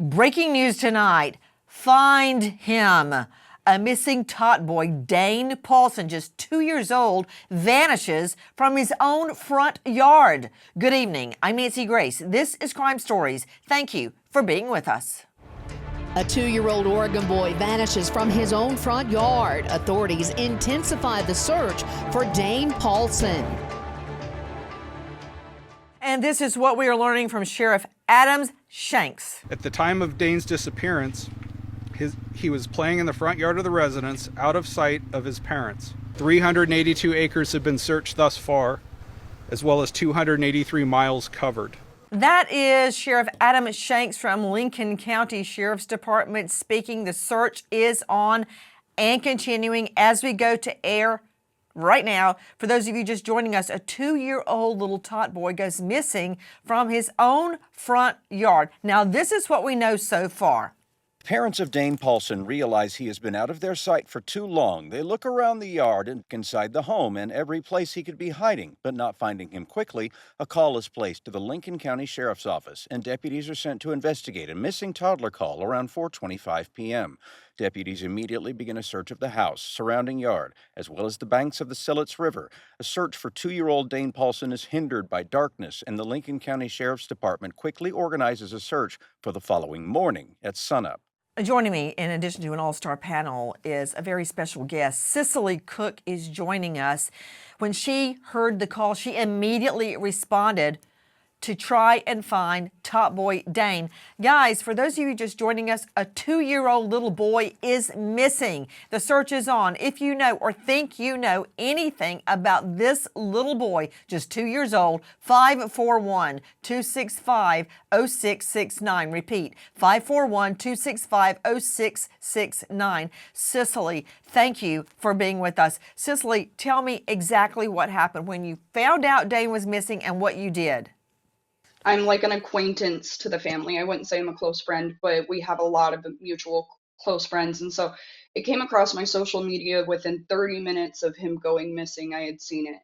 Breaking news tonight. Find him. A missing tot boy, Dane Paulsen, just 2 years old, vanishes from his own front yard. Good evening. I'm Nancy Grace. This is Crime Stories. Thank you for being with us. A 2-year-old Oregon boy vanishes from his own front yard. Authorities intensify the search for Dane Paulsen. And this is what we are learning from Sheriff Adams Shanks. At the time of Dane's disappearance, he was playing in the front yard of the residence, out of sight of his parents. 382 acres have been searched thus far, as well as 283 miles covered. That is Sheriff Adam Shanks from Lincoln County Sheriff's Department speaking. The search is on and continuing as we go to air right now. For those of you just joining us, a 2-year-old little tot boy goes missing from his own front yard. Now, this is what we know so far. Parents of Dane Paulsen realize he has been out of their sight for too long. They look around the yard and inside the home and every place he could be hiding, but not finding him quickly. A call is placed to the Lincoln County Sheriff's Office, and deputies are sent to investigate a missing toddler call around 4:25 p.m. Deputies immediately begin a search of the house, surrounding yard, as well as the banks of the Sillet's River. A search for 2-year-old Dane Paulsen is hindered by darkness, and the Lincoln County Sheriff's Department quickly organizes a search for the following morning at sunup. Joining me, in addition to an all-star panel, is a very special guest. Cicely Cook is joining us. When she heard the call, she immediately responded to try and find tot boy Dane. Guys, for those of you just joining us, a 2-year-old little boy is missing. The search is on. If you know or think you know anything about this little boy, just 2 years old, 541-265-0669. Repeat, 541-265-0669. Cicely, thank you for being with us. Cicely, tell me exactly what happened when you found out Dane was missing and what you did. I'm like an acquaintance to the family. I wouldn't say I'm a close friend, but we have a lot of mutual close friends. And so it came across my social media within 30 minutes of him going missing. I had seen it.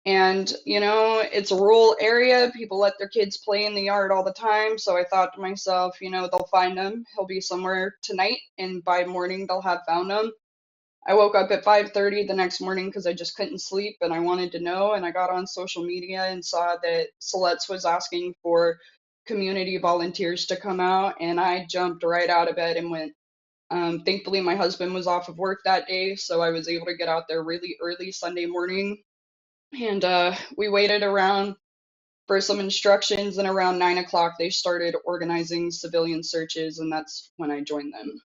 And, it's a rural area. People let their kids play in the yard all the time. So I thought to myself, they'll find him. He'll be somewhere tonight. And by morning, they'll have found him. I woke up at 5:30 the next morning because I just couldn't sleep and I wanted to know. And I got on social media and saw that Sillet's was asking for community volunteers to come out. And I jumped right out of bed and went. Thankfully, my husband was off of work that day, so I was able to get out there really early Sunday morning. And we waited around for some instructions. And around 9 o'clock, they started organizing civilian searches. And that's when I joined them.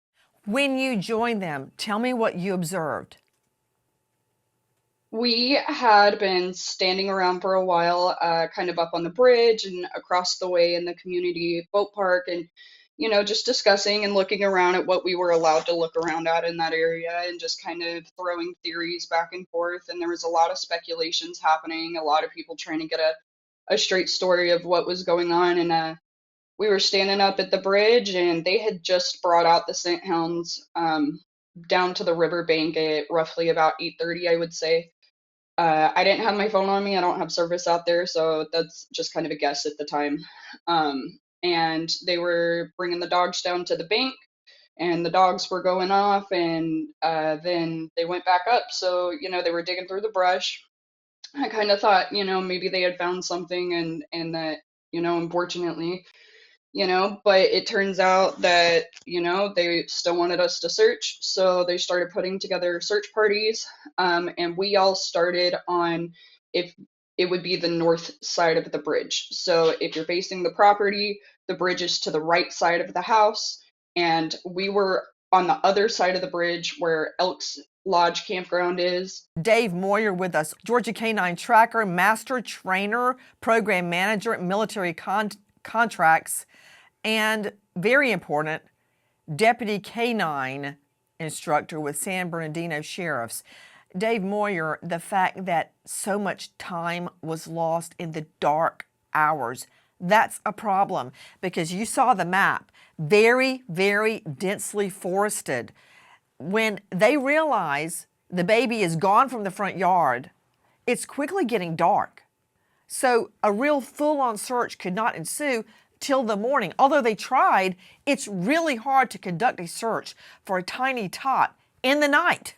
When you joined them, tell me what you observed. We had been standing around for a while, kind of up on the bridge and across the way in the community boat park and, just discussing and looking around at what we were allowed to look around at in that area and just kind of throwing theories back and forth. And there was a lot of speculations happening, a lot of people trying to get a straight story of what was going on. And we were standing up at the bridge and they had just brought out the scent hounds down to the riverbank at roughly about 8:30, I would say. I didn't have my phone on me. I don't have service out there, so that's just kind of a guess at the time. And they were bringing the dogs down to the bank and the dogs were going off and then they went back up. So, they were digging through the brush. I kind of thought, maybe they had found something and that, unfortunately, but it turns out that, they still wanted us to search. So they started putting together search parties. And we all started on, if it would be the north side of the bridge. So if you're facing the property, the bridge is to the right side of the house. And we were on the other side of the bridge where Elks Lodge Campground is. Dave Moyer with us, Georgia Canine Tracker, Master Trainer, Program Manager, Military Contracts, and very important, Deputy Canine Instructor with San Bernardino Sheriffs. Dave Moyer, the fact that so much time was lost in the dark hours, that's a problem because you saw the map, very, very densely forested. When they realize the baby is gone from the front yard, it's quickly getting dark. So a real full-on search could not ensue till the morning. Although they tried, it's really hard to conduct a search for a tiny tot in the night.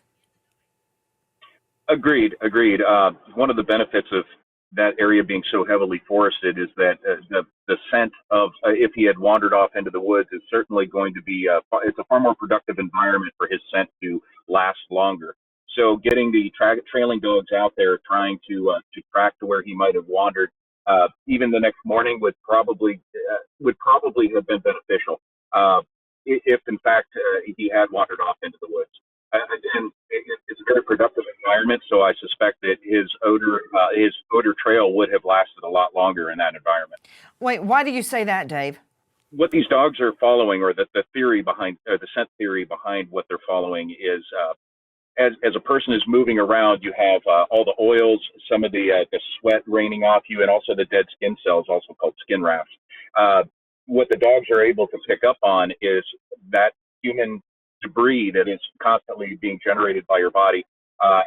Agreed. Agreed. One of the benefits of that area being so heavily forested is that the scent of if he had wandered off into the woods is certainly going to be it's a far more productive environment for his scent to last longer. So getting the trailing dogs out there trying to track to where he might have wandered even the next morning would probably have been beneficial if in fact he had wandered off into the woods. And it's a very productive environment, so I suspect that his odor trail would have lasted a lot longer in that environment. Wait, why do you say that, Dave? What these dogs are following, or the theory behind, or the scent theory behind what they're following, is as a person is moving around, you have all the oils, some of the sweat raining off you, and also the dead skin cells, also called skin rafts. What the dogs are able to pick up on is that human debris that is constantly being generated by your body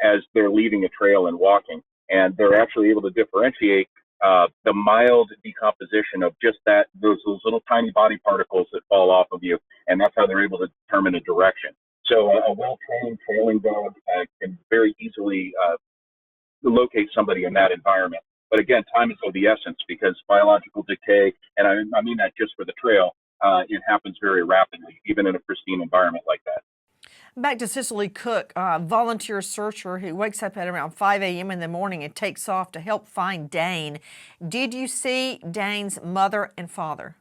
as they're leaving a trail and walking. And they're actually able to differentiate the mild decomposition of just those little tiny body particles that fall off of you. And that's how they're able to determine a direction. So a well-trained trailing dog can very easily locate somebody in that environment. But again, time is of the essence because biological decay, and I mean that just for the trail, it happens very rapidly, even in a pristine environment like that. Back to Cicely Cook, volunteer searcher who wakes up at around 5 a.m. in the morning and takes off to help find Dane. Did you see Dane's mother and father?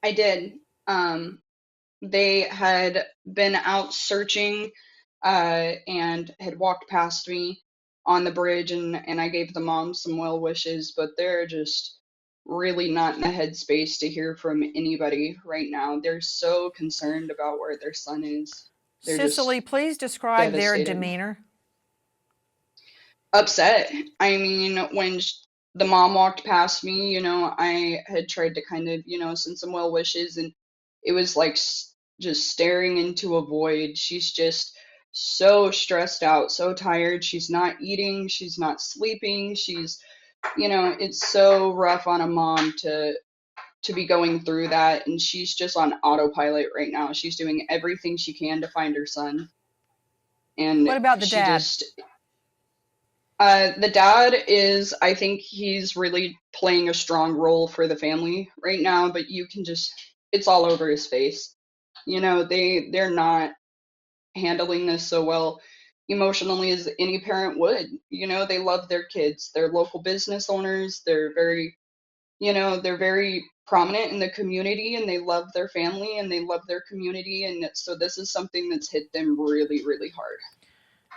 I did. They had been out searching and had walked past me on the bridge, and I gave the mom some well wishes, but they're just really not in the headspace to hear from anybody right now. They're so concerned about where their son is. They're Cicely, just please describe their devastated. demeanor. Upset. I mean, when the mom walked past me, I had tried to kind of, send some well wishes, and it was like just staring into a void. She's just so stressed out, so tired. She's not eating, she's not sleeping. It's so rough on a mom to be going through that, and she's just on autopilot right now. She's doing everything she can to find her son. And What about the she dad? the dad is, I think he's really playing a strong role for the family right now, but it's all over his face. They're not handling this so well emotionally as any parent would. They love their kids. They're local business owners. They're very prominent in the community, and they love their family and they love their community. And so this is something that's hit them really, really hard.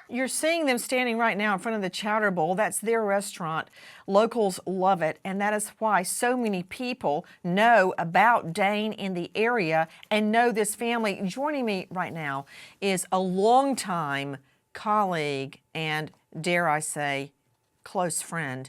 You're seeing them standing right now in front of the Chowder Bowl. That's their restaurant. Locals love it, and that is why so many people know about Dane in the area and know this family. Joining me right now is a longtime colleague and, dare I say, close friend,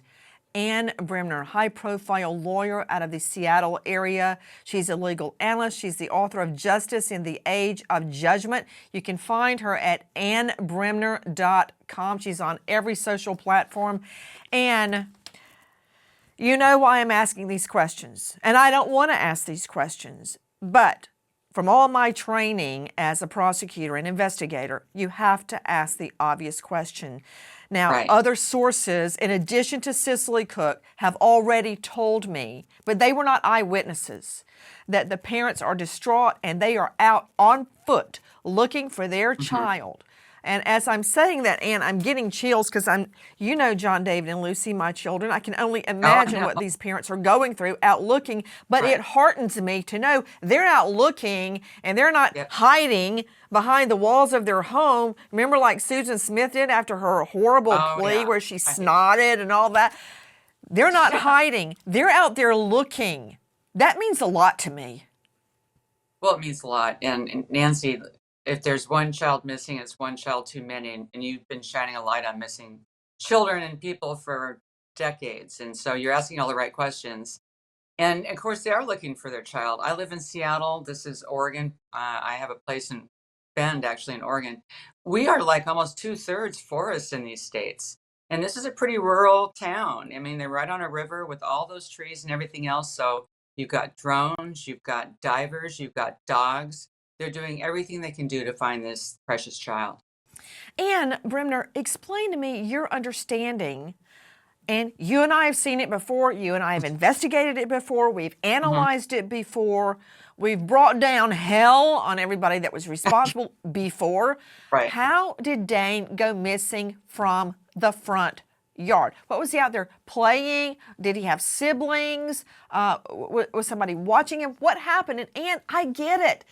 Ann Bremner, high-profile lawyer out of the Seattle area. She's a legal analyst. She's the author of Justice in the Age of Judgment. You can find her at annbremner.com. She's on every social platform. And you know why I'm asking these questions. And I don't want to ask these questions, but from all my training as a prosecutor and investigator, you have to ask the obvious question. Now, Right. Other sources, in addition to Cicely Cook, have already told me, but they were not eyewitnesses, that the parents are distraught and they are out on foot looking for their child. And as I'm saying that, Ann, I'm getting chills because John David and Lucy, my children. I can only imagine what these parents are going through out looking, but Right. it heartens me to know they're out looking and they're not Yep. hiding behind the walls of their home. Remember like Susan Smith did after her horrible Oh, plea yeah. where she Right. snotted and all that? They're not hiding. They're out there looking. That means a lot to me. Well, it means a lot. And Nancy, if there's one child missing, it's one child too many. And you've been shining a light on missing children and people for decades. And so you're asking all the right questions. And of course, they are looking for their child. I live in Seattle. This is Oregon. I have a place in Bend, actually, in Oregon. We are like almost 2/3 forest in these states. And this is a pretty rural town. I mean, they're right on a river with all those trees and everything else. So You've got drones, you've got divers, you've got dogs. They're doing everything they can do to find this precious child. And Bremner, explain to me your understanding. And you and I have seen it before. You and I have investigated it before. We've analyzed it before. We've brought down hell on everybody that was responsible before. Right. How did Dane go missing from the front yard? What was he out there playing? Did he have siblings? Was somebody watching him? What happened? And I get it.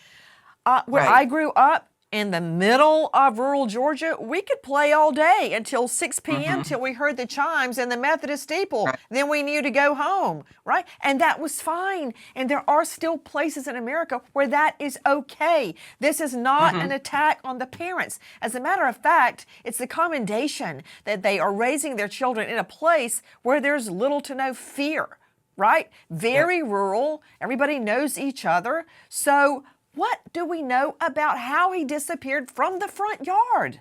Where I grew up, in the middle of rural Georgia, we could play all day until 6 p.m. till we heard the chimes in the Methodist steeple. Right. Then we knew to go home, right? And that was fine. And there are still places in America where that is okay. This is not an attack on the parents. As a matter of fact, it's a commendation that they are raising their children in a place where there's little to no fear, right? Very rural. Everybody knows each other. So what do we know about how he disappeared from the front yard?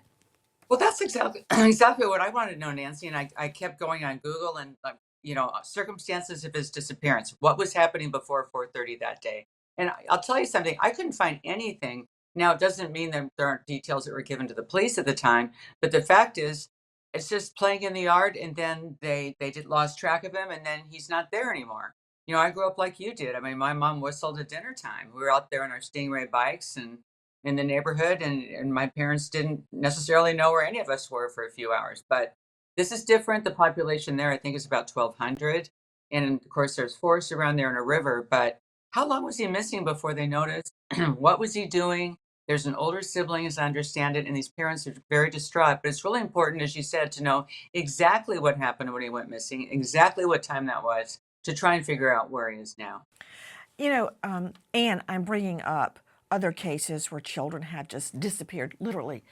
Well, that's exactly what I wanted to know, Nancy. And I kept going on Google and circumstances of his disappearance. What was happening before 4:30 that day? And I'll tell you something. I couldn't find anything. Now, it doesn't mean that there aren't details that were given to the police at the time, but the fact is, it's just playing in the yard, and then they lost track of him, and then he's not there anymore. I grew up like you did. I mean, my mom whistled at dinner time. We were out there on our Stingray bikes and in the neighborhood, and my parents didn't necessarily know where any of us were for a few hours. But this is different. The population there, I think, is about 1,200. And of course, there's forests around there and a river. But how long was he missing before they noticed? What was he doing? There's an older sibling, as I understand it, and these parents are very distraught. But it's really important, as you said, to know exactly what happened when he went missing, exactly what time that was, to try and figure out where he is now. Anne, I'm bringing up other cases where children have just disappeared, literally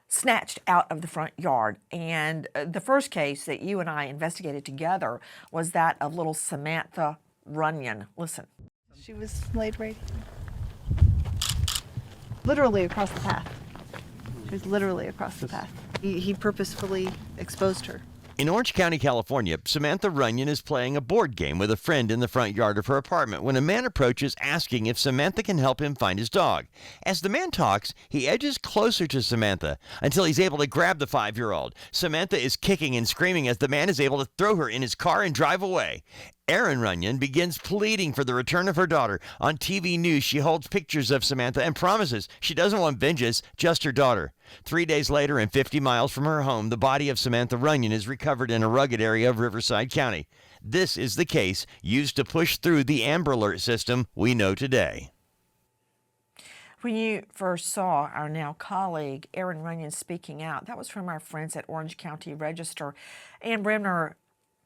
snatched out of the front yard. And the first case that you and I investigated together was that of little Samantha Runyon. Listen. She was laid right literally across the path. She was literally across the path. He purposefully exposed her. In Orange County, California, Samantha Runyon is playing a board game with a friend in the front yard of her apartment when a man approaches asking if Samantha can help him find his dog. As the man talks, he edges closer to Samantha until he's able to grab the 5-year-old. Samantha is kicking and screaming as the man is able to throw her in his car and drive away. Erin Runyon begins pleading for the return of her daughter. On TV news, she holds pictures of Samantha and promises she doesn't want vengeance, just her daughter. 3 days later, and 50 miles from her home, the body of Samantha Runyon is recovered in a rugged area of Riverside County. This is the case used to push through the Amber Alert system we know today. When you first saw our now colleague, Erin Runyon, speaking out, that was from our friends at Orange County Register. And Bremner,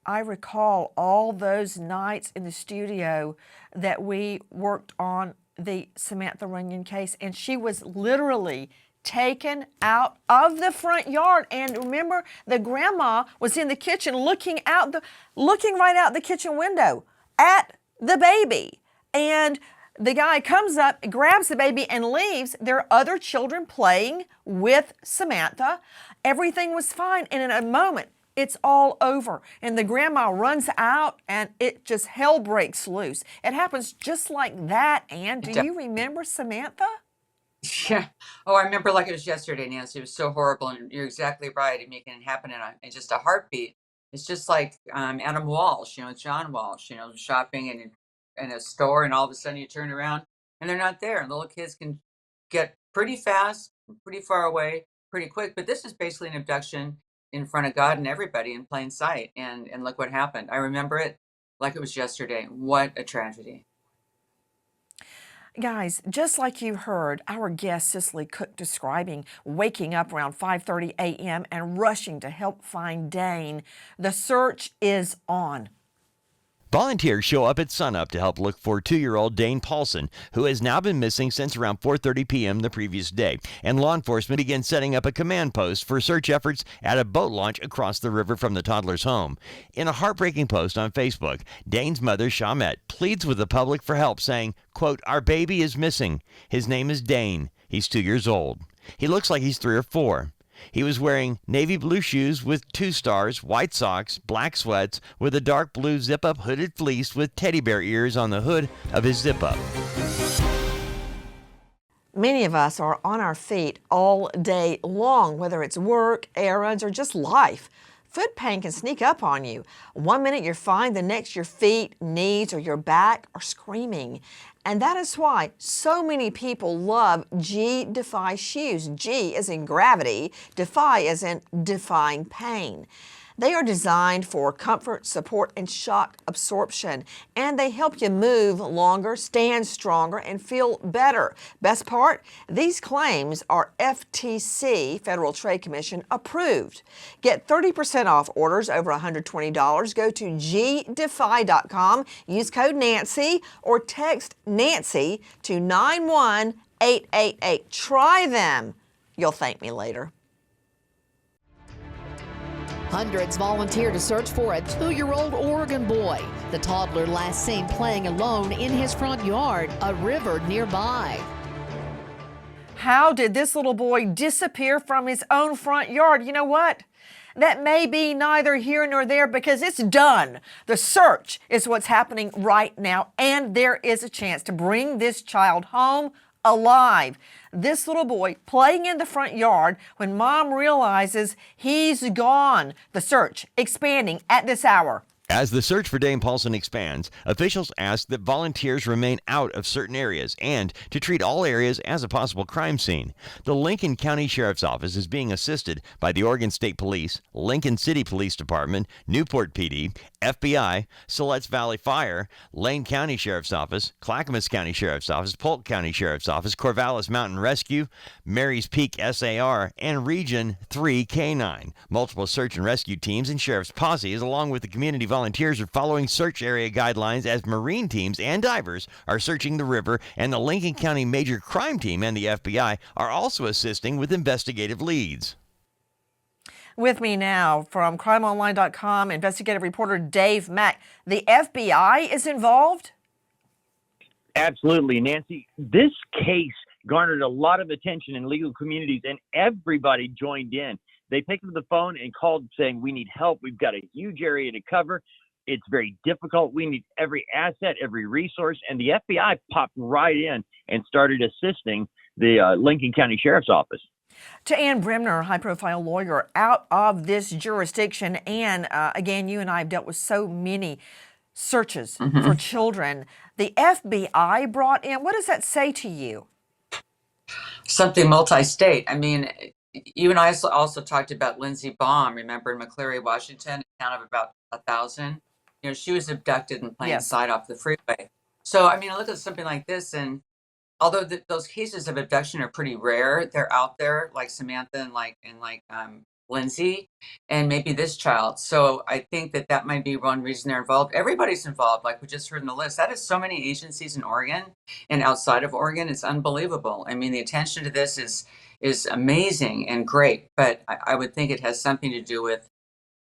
I recall all those nights in the studio that we worked on the Samantha Runyon case, and she was literally taken out of the front yard. And remember, the grandma was in the kitchen looking right out the kitchen window at the baby. And the guy comes up, grabs the baby, and leaves. There are other children playing with Samantha. Everything was fine. And in a moment, it's all over. And the grandma runs out, and it just hell breaks loose. It happens just like that. And do you remember Samantha? Yeah. Oh, I remember like it was yesterday, Nancy. It was so horrible. And you're exactly right. I mean, it can happen in just a heartbeat. It's just like Adam Walsh, John Walsh, shopping in a store, and all of a sudden you turn around and they're not there. And little kids can get pretty fast, pretty far away, pretty quick. But this is basically an abduction in front of God and everybody in plain sight. And look what happened. I remember it like it was yesterday. What a tragedy. Guys, just like you heard our guest Cicely Cook describing waking up around 5:30 a.m. and rushing to help find Dane, the search is on. Volunteers show up at sunup to help look for 2-year-old Dane Paulsen, who has now been missing since around 4:30 p.m. the previous day, and law enforcement began setting up a command post for search efforts at a boat launch across the river from the toddler's home. In a heartbreaking post on Facebook, Dane's mother, Shamette, pleads with the public for help, saying, quote, "Our baby is missing. His name is Dane. He's 2 years old. He looks like he's 3 or 4. He was wearing navy blue shoes with 2 stars, white socks, black sweats, with a dark blue zip-up hooded fleece with teddy bear ears on the hood of his zip-up. Many of us are on our feet all day long, whether it's work, errands, or just life. Foot pain can sneak up on you. One minute you're fine, the next your feet, knees, or your back are screaming. And that is why so many people love G-Defy shoes. G as in gravity, Defy as in defying pain. They are designed for comfort, support, and shock absorption, and they help you move longer, stand stronger, and feel better. Best part, these claims are FTC, Federal Trade Commission, approved. Get 30% off orders over $120. Go to gdefy.com, use code Nancy, or text Nancy to 91888. Try them. You'll thank me later. Hundreds volunteer to search for a 2-year-old Oregon boy. The toddler last seen playing alone in his front yard, a river nearby. How did this little boy disappear from his own front yard? You know what? That may be neither here nor there because it's done. The search is what's happening right now, and there is a chance to bring this child home alive. This little boy playing in the front yard when mom realizes he's gone. The search expanding at this hour. As the search for Dane Paulsen expands, officials ask that volunteers remain out of certain areas and to treat all areas as a possible crime scene. The Lincoln County Sheriff's Office is being assisted by the Oregon State Police, Lincoln City Police Department, Newport PD, FBI, Siletz Valley Fire, Lane County Sheriff's Office, Clackamas County Sheriff's Office, Polk County Sheriff's Office, Corvallis Mountain Rescue, Marys Peak SAR, and Region 3 K9. Multiple search and rescue teams and sheriff's posses, along with the community volunteers, are following search area guidelines as marine teams and divers are searching the river, and the Lincoln County Major Crime Team and the FBI are also assisting with investigative leads. With me now from crimeonline.com, investigative reporter Dave Mack. The FBI is involved? Absolutely, Nancy. This case garnered a lot of attention in legal communities, and everybody joined in. They picked up the phone and called saying, we need help. We've got a huge area to cover. It's very difficult. We need every asset, every resource. And the FBI popped right in and started assisting the Lincoln County Sheriff's Office. To Ann Bremner, high-profile lawyer out of this jurisdiction. And again, you and I have dealt with so many searches for children. The FBI brought in, what does that say to you? Something multi-state. I mean, you and I also talked about Lindsey Baum, remember, in McCleary, Washington, a town of about 1,000. You know, she was abducted in plain sight off the freeway. So, I mean, I look at something like this, and although those cases of abduction are pretty rare, they're out there, like Samantha and like Lindsay, and maybe this child. So I think that might be one reason they're involved. Everybody's involved, like we just heard in the list. That is so many agencies in Oregon and outside of Oregon. It's unbelievable. I mean, the attention to this is amazing and great, but I would think it has something to do with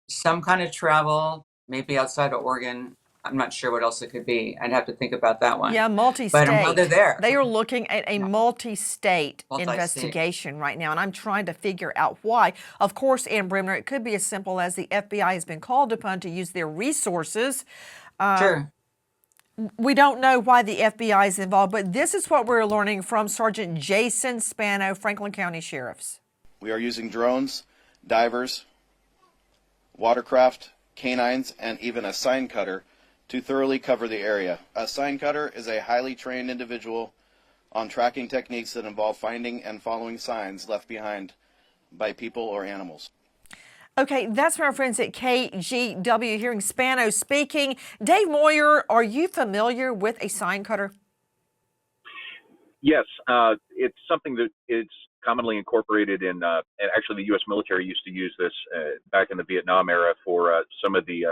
some kind of travel, maybe outside of Oregon. I'm not sure what else it could be. I'd have to think about that one. Yeah, multi-state. But I'm glad they're there. They are looking at a multi-state investigation right now, and I'm trying to figure out why. Of course, Ann Bremner, it could be as simple as the FBI has been called upon to use their resources. Sure. We don't know why the FBI is involved, but this is what we're learning from Sergeant Jason Spano, Franklin County Sheriff's. We are using drones, divers, watercraft, canines, and even a sign cutter to thoroughly cover the area. A sign cutter is a highly trained individual on tracking techniques that involve finding and following signs left behind by people or animals. Okay, that's from our friends at KGW, hearing Spano speaking. Dave Moyer, are you familiar with a sign cutter? Yes, it's something that is commonly incorporated in, and actually the U.S. military used to use this back in the Vietnam era for some of the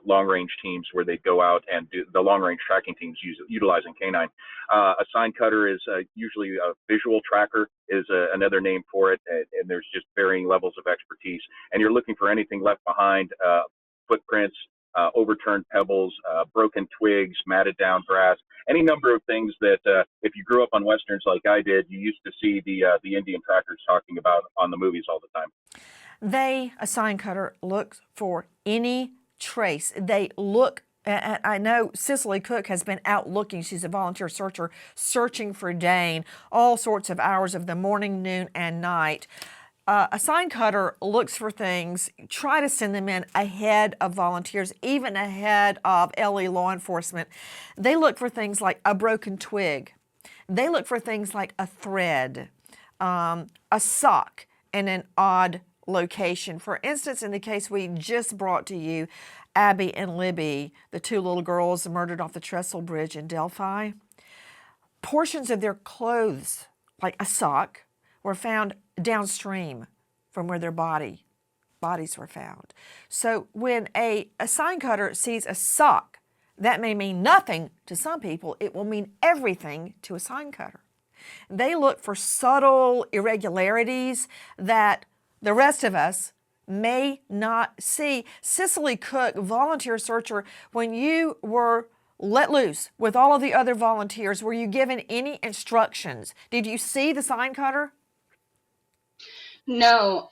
long-range teams where they go out and do the long-range tracking teams utilizing canine. A sign cutter is usually a visual tracker is another name for it, and there's just varying levels of expertise. And you're looking for anything left behind, footprints, overturned pebbles, broken twigs, matted down grass, any number of things that if you grew up on Westerns like I did, you used to see the Indian trackers talking about on the movies all the time. A sign cutter, looks for any trace. They look, and I know Cicely Cook has been out looking. She's a volunteer searcher, searching for Dane all sorts of hours of the morning, noon, and night. A sign cutter looks for things, try to send them in ahead of volunteers, even ahead of LE law enforcement. They look for things like a broken twig. They look for things like a thread, a sock in an odd location. For instance, in the case we just brought to you, Abby and Libby, the two little girls murdered off the Trestle Bridge in Delphi, portions of their clothes, like a sock, were found downstream from where their bodies were found. So when a sign cutter sees a sock, that may mean nothing to some people. It will mean everything to a sign cutter. They look for subtle irregularities that the rest of us may not see. Cicely Cook, volunteer searcher, when you were let loose with all of the other volunteers, were you given any instructions? Did you see the sign cutter? No,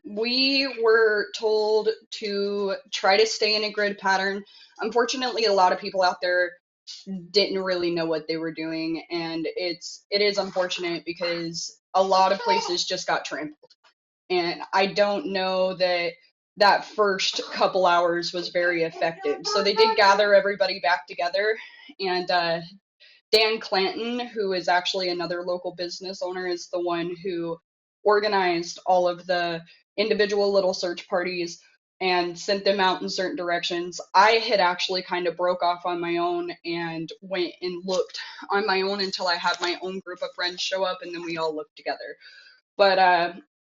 we were told to try to stay in a grid pattern. Unfortunately, a lot of people out there didn't really know what they were doing, and it is unfortunate because a lot of places just got trampled. And I don't know that first couple hours was very effective. So they did gather everybody back together, and Dan Clanton, who is actually another local business owner, is the one who organized all of the individual little search parties and sent them out in certain directions. I had actually kind of broke off on my own and went and looked on my own until I had my own group of friends show up, and then we all looked together. But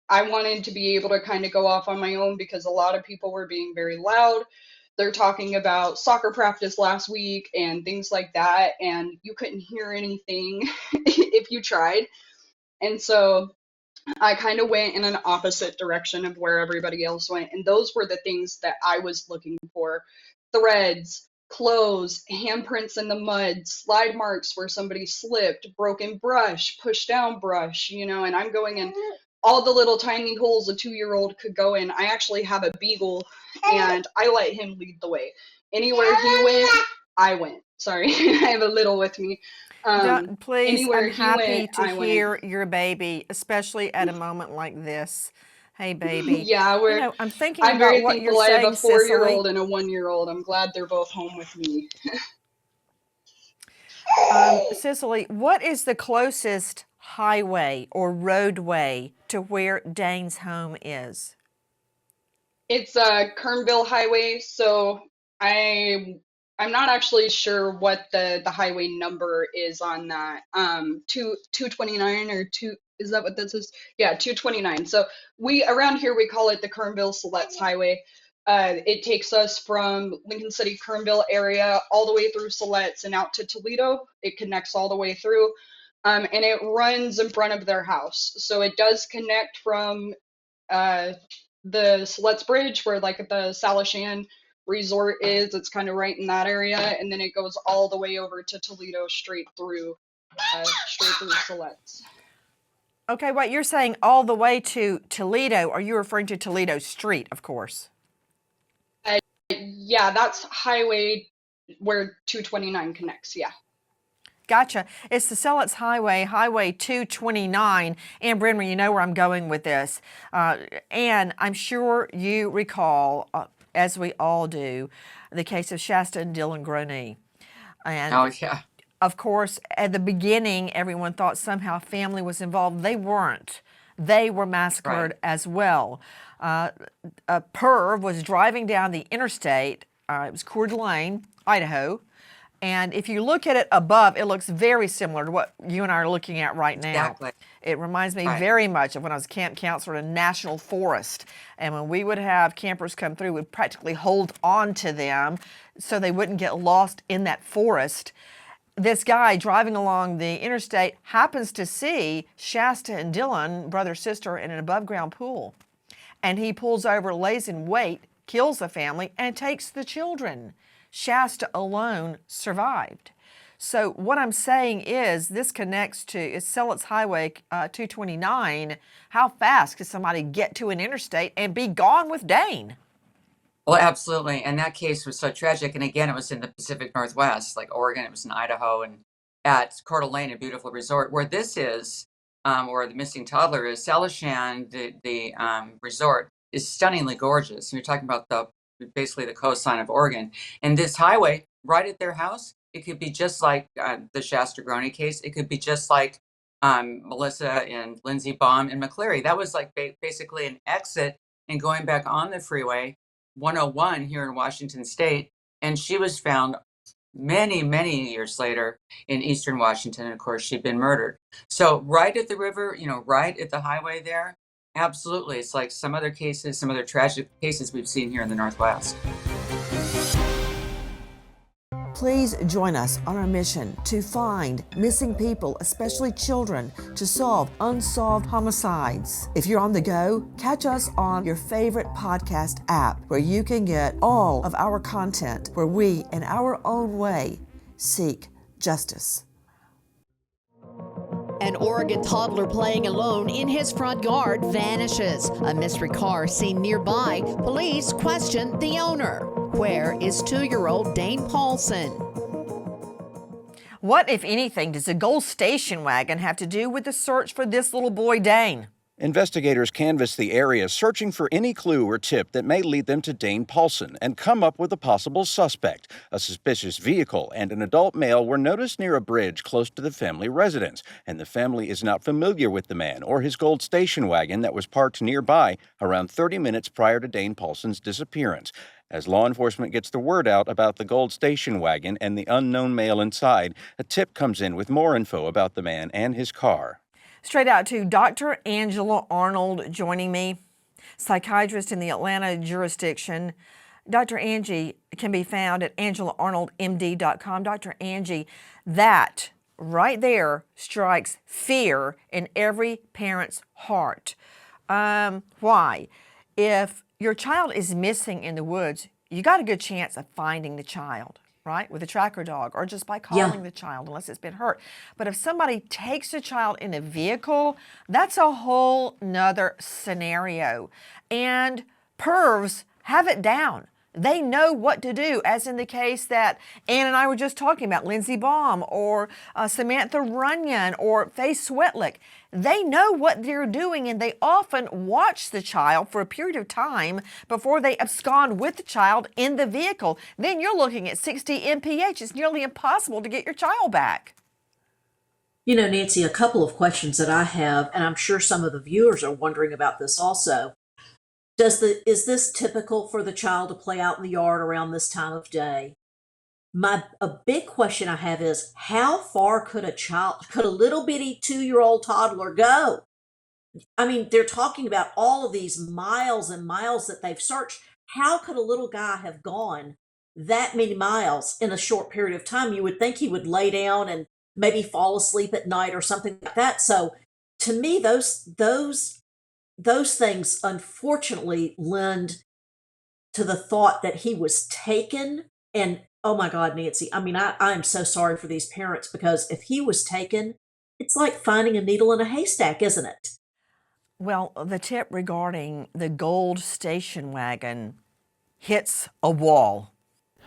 I wanted to be able to kind of go off on my own because a lot of people were being very loud. They're talking about soccer practice last week and things like that, and you couldn't hear anything if you tried. And so I kind of went in an opposite direction of where everybody else went, and those were the things that I was looking for: threads, clothes, handprints in the mud, slide marks where somebody slipped, broken brush, pushed down brush, and I'm going in all the little tiny holes a 2-year-old could go in. I actually have a beagle, and I let him lead the way. Anywhere he went, I went. Sorry, I have a little with me. Please, Anywhere I'm he happy went, to I went. hear your baby, especially at a moment like this. Hey, baby. Yeah, I'm thinking I'm about very what you're thankful. I have a saying, 4-year-old Cicely. and a 1-year-old. I'm glad they're both home with me. Cicely, what is the closest highway or roadway to where Dane's home is? It's Kernville Highway, so I'm not actually sure what the highway number is on that. 229 or 2, is that what this is? Yeah, 229. So we around here we call it the Kernville Siletz Highway. It takes us from Lincoln City, Kernville area all the way through Siletz and out to Toledo. It connects all the way through, and it runs in front of their house. So it does connect from the Siletz Bridge, where like the Salishan Resort is. It's kind of right in that area, and then it goes all the way over to Toledo, straight through Siletz. Okay, what you're saying all the way to Toledo, are you referring to Toledo Street, of course? Yeah, that's highway where 229 connects, yeah. Gotcha. It's the Siletz Highway, Highway 229. Ann Brenner, you know where I'm going with this. And I'm sure you recall, as we all do, the case of Shasta and Dylan Groney. And Oh, yeah. of course, at the beginning, everyone thought somehow family was involved. They weren't. They were massacred as well. A perv was driving down the interstate. It was Coeur d'Alene, Idaho. And if you look at it above, it looks very similar to what you and I are looking at right now. Exactly. It reminds me very much of when I was camp counselor in National Forest. And when we would have campers come through, we'd practically hold on to them so they wouldn't get lost in that forest. This guy driving along the interstate happens to see Shasta and Dylan, brother, sister, in an above ground pool. And he pulls over, lays in wait, kills the family, and takes the children. Shasta alone survived. So what I'm saying is this connects to Sellett's Highway 229. How fast can somebody get to an interstate and be gone with Dane? Well, absolutely. And that case was so tragic. And again, it was in the Pacific Northwest, like Oregon, it was in Idaho, and at Coeur d'Alene, a beautiful resort. Where this is, where the missing toddler is, Salishan, the resort, is stunningly gorgeous. You're talking about basically the coastline of Oregon. And this highway, right at their house, it could be just like the Shasta Groney case. It could be just like Melissa and Lindsey Baum and McCleary. That was like basically an exit and going back on the freeway 101 here in Washington State. And she was found many, many years later in Eastern Washington. And of course, she'd been murdered. So right at the river, right at the highway there, absolutely. It's like some other cases, some other tragic cases we've seen here in the Northwest. Please join us on our mission to find missing people, especially children, to solve unsolved homicides. If you're on the go, catch us on your favorite podcast app where you can get all of our content where we, in our own way, seek justice. An Oregon toddler playing alone in his front yard vanishes. A mystery car seen nearby. Police question the owner. Where is 2-year-old Dane Paulsen? What, if anything, does the gold station wagon have to do with the search for this little boy, Dane? Investigators canvass the area searching for any clue or tip that may lead them to Dane Paulsen and come up with a possible suspect. A suspicious vehicle and an adult male were noticed near a bridge close to the family residence, and the family is not familiar with the man or his gold station wagon that was parked nearby around 30 minutes prior to Dane Paulsen's disappearance. As law enforcement gets the word out about the gold station wagon and the unknown male inside, a tip comes in with more info about the man and his car. Straight out to Dr. Angela Arnold joining me, psychiatrist in the Atlanta jurisdiction. Dr. Angie can be found at angelaarnoldmd.com. Dr. Angie, that right there strikes fear in every parent's heart. Why? If your child is missing in the woods, you got a good chance of finding the child, right? With a tracker dog or just by calling the child, unless it's been hurt. But if somebody takes the child in a vehicle, that's a whole nother scenario. And pervs have it down. They know what to do, as in the case that Ann and I were just talking about, Lindsey Baum or Samantha Runyon or Faye Sweatlick. They know what they're doing, and they often watch the child for a period of time before they abscond with the child in the vehicle. Then you're looking at 60 MPH. It's nearly impossible to get your child back. You know, Nancy, a couple of questions that I have, and I'm sure some of the viewers are wondering about this also. Is this typical for the child to play out in the yard around this time of day? A big question I have is, how far could a little bitty 2-year-old toddler go? I mean, they're talking about all of these miles and miles that they've searched. How could a little guy have gone that many miles in a short period of time? You would think he would lay down and maybe fall asleep at night or something like that. So to me, those things unfortunately lend to the thought that he was taken. And oh my God, Nancy, I mean, I'm so sorry for these parents, because if he was taken, it's like finding a needle in a haystack, isn't it? Well, the tip regarding the gold station wagon hits a wall.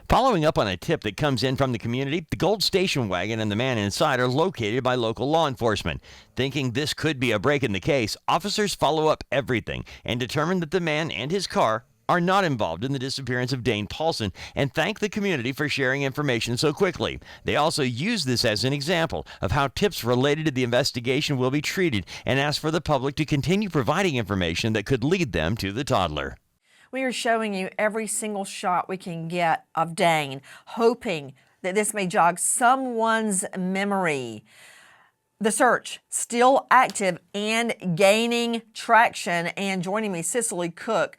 Following up on a tip that comes in from the community, the gold station wagon and the man inside are located by local law enforcement. Thinking this could be a break in the case, officers follow up everything and determine that the man and his car are not involved in the disappearance of Dane Paulsen, and thank the community for sharing information so quickly. They also use this as an example of how tips related to the investigation will be treated, and ask for the public to continue providing information that could lead them to the toddler. We are showing you every single shot we can get of Dane, hoping that this may jog someone's memory. The search still active and gaining traction. And joining me, Cicely Cook.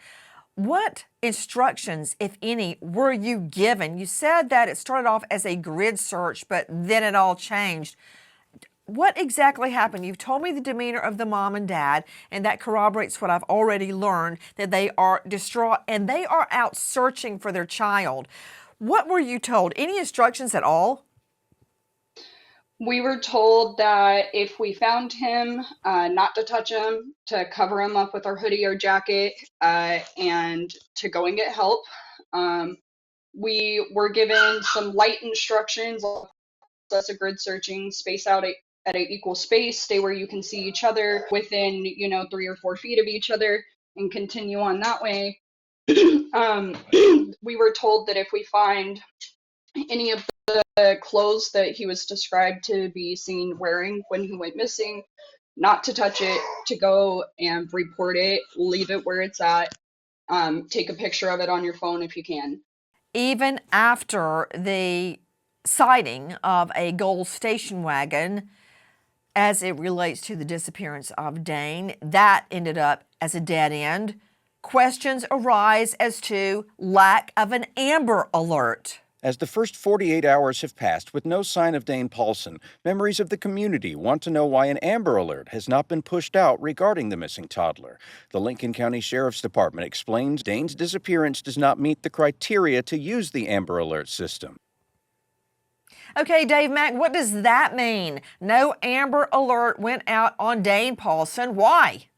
What instructions, if any, were you given? You said that it started off as a grid search, but then it all changed. What exactly happened? You've told me the demeanor of the mom and dad, and that corroborates what I've already learned, that they are distraught and they are out searching for their child. What were you told? Any instructions at all? We were told that if we found him, not to touch him, to cover him up with our hoodie or jacket, and to go and get help. We were given some light instructions, that's a grid searching, space out at an equal space, stay where you can see each other within, 3 or 4 feet of each other, and continue on that way. We were told that if we find any of the clothes that he was described to be seen wearing when he went missing, not to touch it, to go and report it, leave it where it's at, take a picture of it on your phone if you can. Even after the sighting of a gold station wagon, as it relates to the disappearance of Dane, that ended up as a dead end. Questions arise as to lack of an Amber Alert. As the first 48 hours have passed with no sign of Dane Paulsen, members of the community want to know why an Amber Alert has not been pushed out regarding the missing toddler. The Lincoln County Sheriff's Department explains Dane's disappearance does not meet the criteria to use the Amber Alert system. Okay, Dave Mack, what does that mean? No Amber Alert went out on Dane Paulsen. Why?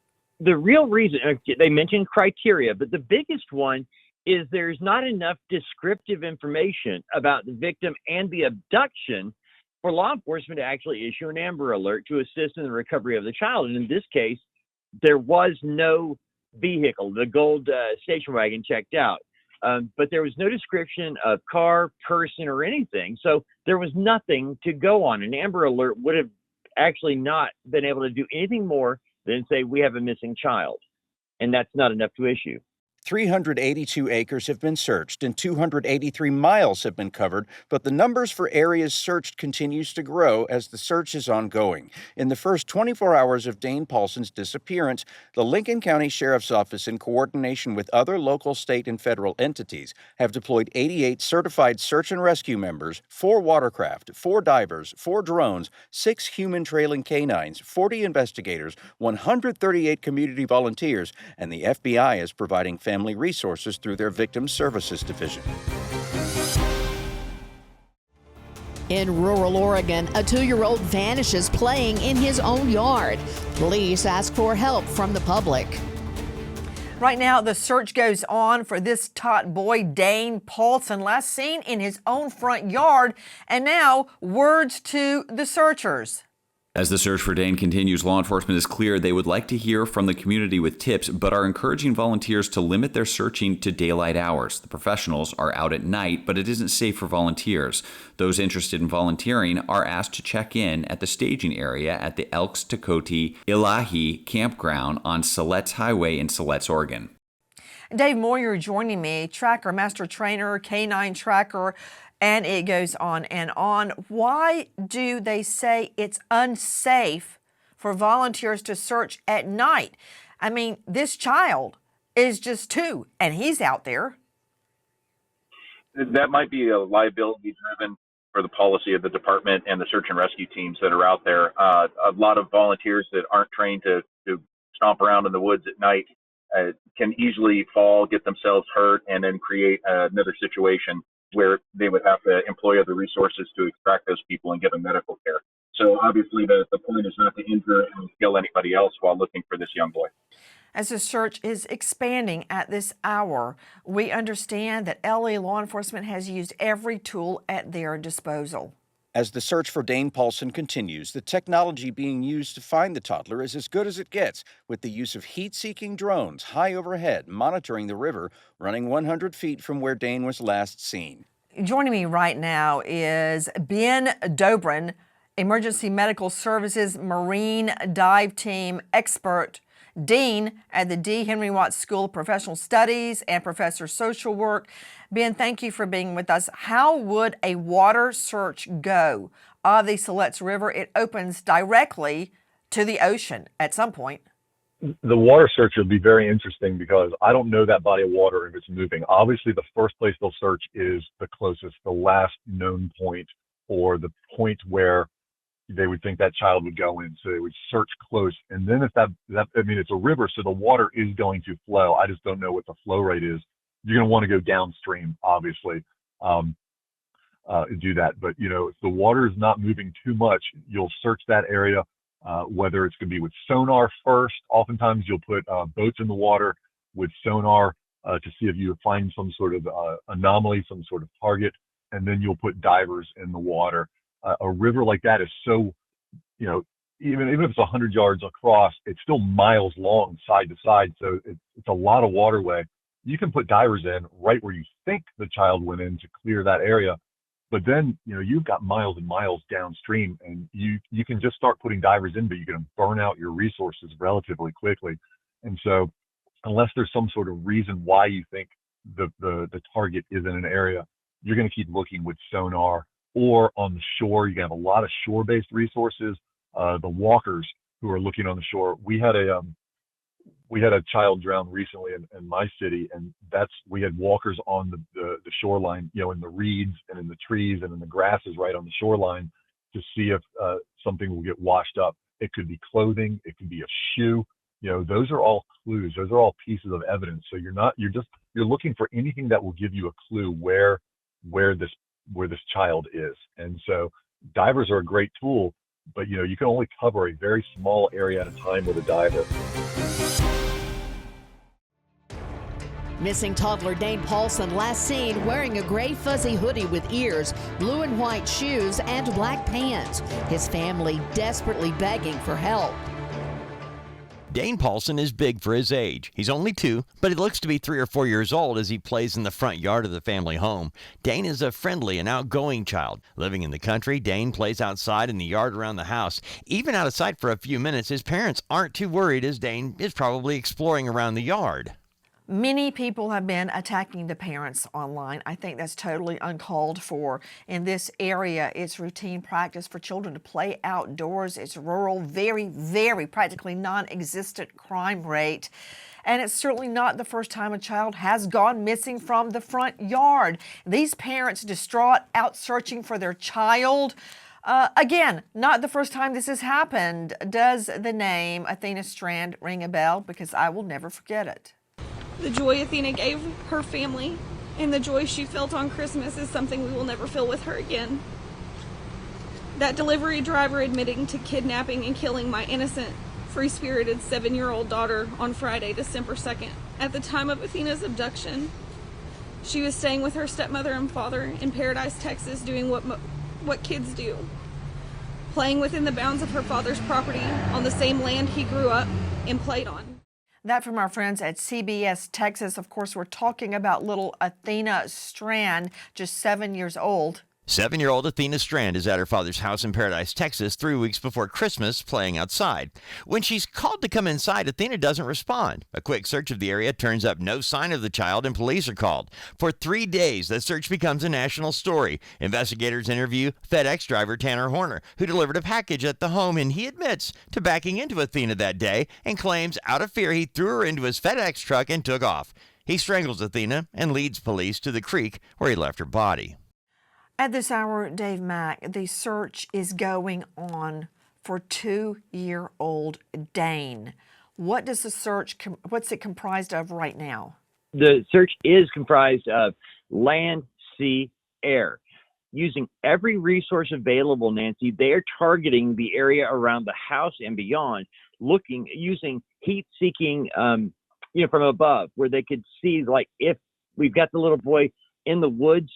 The real reason, they mentioned criteria, but the biggest one is there's not enough descriptive information about the victim and the abduction for law enforcement to actually issue an Amber Alert to assist in the recovery of the child. And in this case, there was no vehicle. The gold station wagon checked out, but there was no description of car, person, or anything. So there was nothing to go on. An Amber Alert would have actually not been able to do anything more than say we have a missing child, and that's not enough to issue. 382 acres have been searched and 283 miles have been covered, but the numbers for areas searched continues to grow as the search is ongoing. In the first 24 hours of Dane Paulsen's disappearance, the Lincoln County Sheriff's Office, in coordination with other local, state, and federal entities, have deployed 88 certified search and rescue members, 4 watercraft, 4 divers, 4 drones, 6 human trailing canines, 40 investigators, 138 community volunteers, and the FBI is providing family resources through their Victim Services Division. In rural Oregon, a 2-year-old vanishes playing in his own yard. Police ask for help from the public. Right now, the search goes on for this tot boy, Dane Paulsen, last seen in his own front yard, and now words to the searchers. As the search for Dane continues, law enforcement is clear they would like to hear from the community with tips, but are encouraging volunteers to limit their searching to daylight hours. The professionals are out at night, but it isn't safe for volunteers. Those interested in volunteering are asked to check in at the staging area at the Elks Tokoti Ilahi campground on Siletz Highway in Siletz, Oregon. Dave Moyer joining me, tracker, master trainer, canine tracker, and it goes on and on. Why do they say it's unsafe for volunteers to search at night? I mean, this child is just 2 and he's out there. That might be a liability driven for the policy of the department and the search and rescue teams that are out there. A lot of volunteers that aren't trained to stomp around in the woods at night can easily fall, get themselves hurt, and then create another situation where they would have to employ other resources to extract those people and give them medical care. So obviously the point is not to injure and kill anybody else while looking for this young boy. As the search is expanding at this hour, we understand that LA law enforcement has used every tool at their disposal. As the search for Dane Paulsen continues, the technology being used to find the toddler is as good as it gets, with the use of heat-seeking drones high overhead monitoring the river, running 100 feet from where Dane was last seen. Joining me right now is Ben Dobrin, Emergency Medical Services Marine Dive Team expert, Dean at the D. Henry Watts School of Professional Studies and Professor of Social Work. Ben, thank you for being with us. How would a water search go of the Siletz River? It opens directly to the ocean at some point. The water search will be very interesting because I don't know that body of water if it's moving. Obviously, the first place they'll search is the closest, the last known point, or the point where they would think that child would go in. So they would search close. And then if that I mean, it's a river, so the water is going to flow. I just don't know what the flow rate is. You're going to want to go downstream, obviously, do that. But, if the water is not moving too much, you'll search that area, whether it's going to be with sonar first. Oftentimes you'll put boats in the water with sonar to see if you find some sort of anomaly, some sort of target, and then you'll put divers in the water. A river like that is so, even if it's 100 yards across, it's still miles long side to side. So it's a lot of waterway. You can put divers in right where you think the child went in to clear that area. But then, you've got miles and miles downstream, and you can just start putting divers in, but you're going to burn out your resources relatively quickly. And so unless there's some sort of reason why you think the target is in an area, you're going to keep looking with sonar or on the shore. You have a lot of shore-based resources. The walkers who are looking on the shore. We had a child drown recently in my city, and we had walkers on the shoreline, in the reeds and in the trees and in the grasses right on the shoreline to see if something will get washed up. It could be clothing, it could be a shoe. Those are all clues. Those are all pieces of evidence. So you're looking for anything that will give you a clue where this child is. And so divers are a great tool, but you can only cover a very small area at a time with a diver. Missing toddler Dane Paulsen last seen wearing a gray fuzzy hoodie with ears, blue and white shoes, and black pants. His family desperately begging for help. Dane Paulsen is big for his age. He's only 2, but he looks to be 3 or 4 years old as he plays in the front yard of the family home. Dane is a friendly and outgoing child. Living in the country, Dane plays outside in the yard around the house. Even out of sight for a few minutes, his parents aren't too worried as Dane is probably exploring around the yard. Many people have been attacking the parents online. I think that's totally uncalled for. In this area, it's routine practice for children to play outdoors. It's rural, very, very practically non-existent crime rate. And it's certainly not the first time a child has gone missing from the front yard. These parents distraught out searching for their child. Again, not the first time this has happened. Does the name Athena Strand ring a bell? Because I will never forget it. The joy Athena gave her family and the joy she felt on Christmas is something we will never feel with her again. That delivery driver admitting to kidnapping and killing my innocent, free-spirited 7-year-old daughter on Friday, December 2nd. At the time of Athena's abduction, she was staying with her stepmother and father in Paradise, Texas, doing what kids do. Playing within the bounds of her father's property on the same land he grew up and played on. That from our friends at CBS Texas. Of course, we're talking about little Athena Strand, just 7 years old. 7-year-old Athena Strand is at her father's house in Paradise, Texas, 3 weeks before Christmas, playing outside. When she's called to come inside, Athena doesn't respond. A quick search of the area turns up no sign of the child, and police are called. For 3 days, the search becomes a national story. Investigators interview FedEx driver Tanner Horner, who delivered a package at the home, and he admits to backing into Athena that day and claims out of fear he threw her into his FedEx truck and took off. He strangles Athena and leads police to the creek where he left her body. At this hour, Dave Mack, the search is going on for 2-year-old Dane. What's it comprised of right now? The search is comprised of land, sea, air. Using every resource available, Nancy, they are targeting the area around the house and beyond, using heat-seeking, from above, where they could see, like, if we've got the little boy in the woods,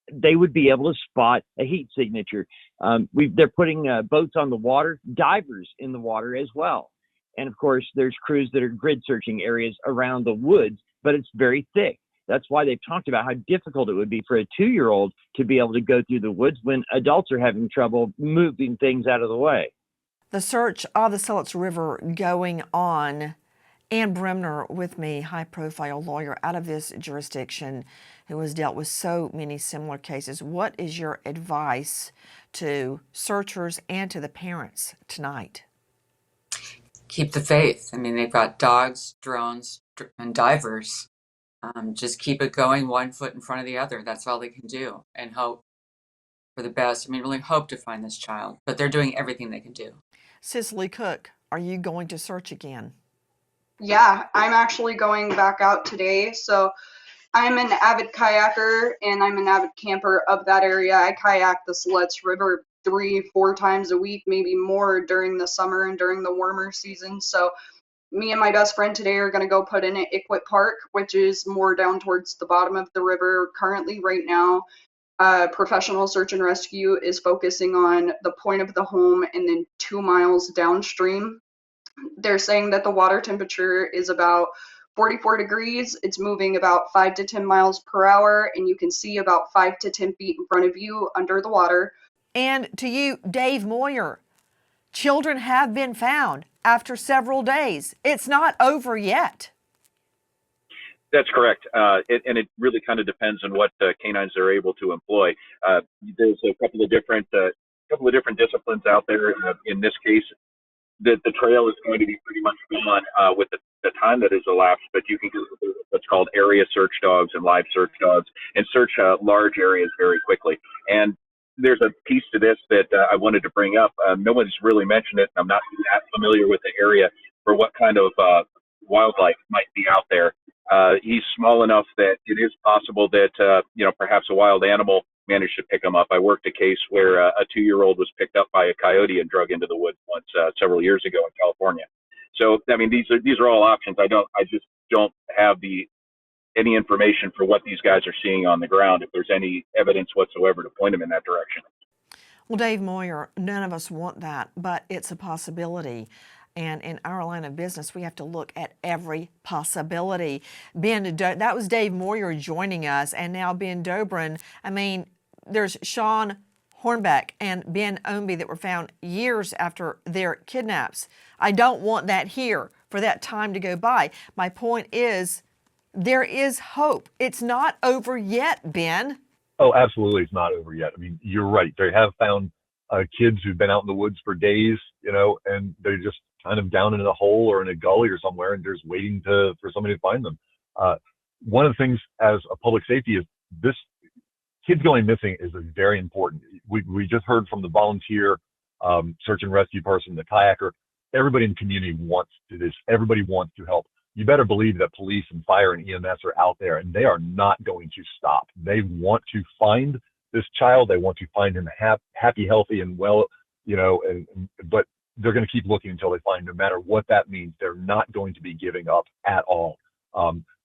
they would be able to spot a heat signature. They're putting boats on the water, divers in the water as well. And of course, there's crews that are grid searching areas around the woods, but it's very thick. That's why they've talked about how difficult it would be for a 2-year-old to be able to go through the woods when adults are having trouble moving things out of the way. The search of the Selets River going on. Ann Bremner with me, high-profile lawyer out of this jurisdiction who has dealt with so many similar cases. What is your advice to searchers and to the parents tonight? Keep the faith. I mean, they've got dogs, drones, and divers. Just keep it going, one foot in front of the other. That's all they can do, and hope. for the best. I mean, really hope to find this child, but they're doing everything they can do. Cicely Cook, are you going to search again? Yeah, I'm actually going back out today. So I'm an avid kayaker and I'm an avid camper of that area. I kayak the Siletz River 3-4 times a week, maybe more during the summer and during the warmer season. So me and my best friend today are going to go put in at Iqua Park, which is more down towards the bottom of the river. Currently, right now, professional search and rescue is focusing on the point of the home and then 2 miles downstream. They're saying that the water temperature is about 44 degrees. It's moving about 5 to 10 miles per hour, and you can see about 5 to 10 feet in front of you under the water. And to you, Dave Moyer, children have been found after several days. It's not over yet. That's correct, and it really kind of depends on what canines they're able to employ. There's a couple of different disciplines out there. In this case, the trail is going to be pretty much gone with the time that has elapsed, but you can do what's called area search dogs and live search dogs and search large areas very quickly. And there's a piece to this that I wanted to bring up. No one's really mentioned it. I'm not that familiar with the area for what kind of wildlife might be out there. He's small enough that it is possible that, perhaps a wild animal managed to pick him up. I worked a case where a 2-year-old was picked up by a coyote and drug into the woods once several years ago in California. So, I mean, these are all options. I just don't have any information for what these guys are seeing on the ground, if there's any evidence whatsoever to point them in that direction. Well, Dave Moyer, none of us want that, but it's a possibility. And in our line of business, we have to look at every possibility. That was Dave Moyer joining us, and now Ben Dobrin. I mean, there's Sean Hornbeck and Ben Omby that were found years after their kidnaps. I don't want that here for that time to go by. My point is, there is hope. It's not over yet, Ben. Oh, absolutely, it's not over yet. I mean, you're right. They have found kids who've been out in the woods for days, and they're just kind of down in a hole or in a gully or somewhere, and they're just waiting for somebody to find them. One of the things as a public safety is this kids going missing is very important. We just heard from the volunteer search and rescue person, the kayaker. Everybody in the community wants to do this. Everybody wants to help. You better believe that police and fire and EMS are out there, and they are not going to stop. They want to find this child. They want to find him happy, healthy, and well, but they're going to keep looking until they find him, no matter what that means. They're not going to be giving up at all.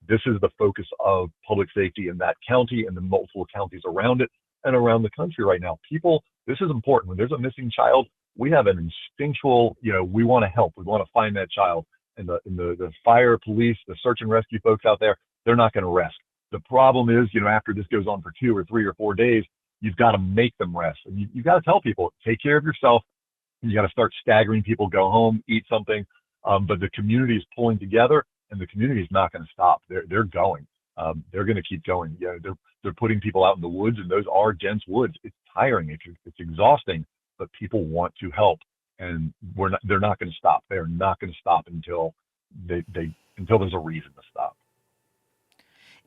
This is the focus of public safety in that county and the multiple counties around it and around the country right now. People, this is important. When there's a missing child, we have an instinctual, we want to help. We want to find that child. And the fire, police, the search and rescue folks out there, they're not going to rest. The problem is, after this goes on for 2 or 3 or 4 days, you've got to make them rest. And you've got to tell people, take care of yourself. You got to start staggering people, go home, eat something. But the community is pulling together, and the community is not going to stop. They're going. They're going to keep going. They're putting people out in the woods, and those are dense woods. It's tiring. It's exhausting, but people want to help, and they're not going to stop. They're not going to stop until until there's a reason to stop.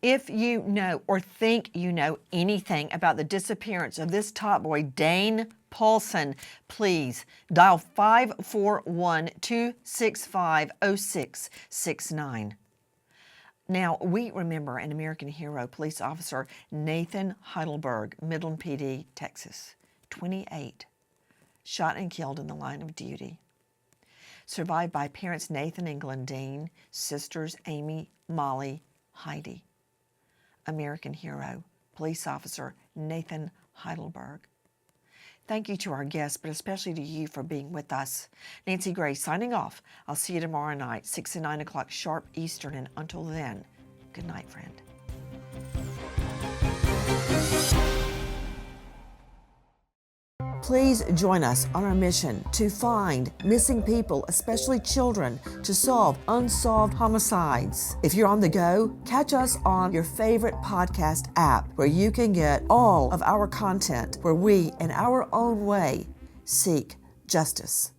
If you know or think you know anything about the disappearance of this top boy, Dane Paulsen, please dial 541-265-0669. Now, we remember an American hero, police officer Nathan Heidelberg, Midland PD, Texas, 28, shot and killed in the line of duty. Survived by parents Nathan and Glendine, sisters Amy, Molly, Heidi. American hero, police officer Nathan Heidelberg. Thank you to our guests, but especially to you for being with us. Nancy Gray signing off. I'll see you tomorrow night, 6 and 9 o'clock sharp Eastern, and until then, good night, friend. Please join us on our mission to find missing people, especially children, to solve unsolved homicides. If you're on the go, catch us on your favorite podcast app, where you can get all of our content, where we, in our own way, seek justice.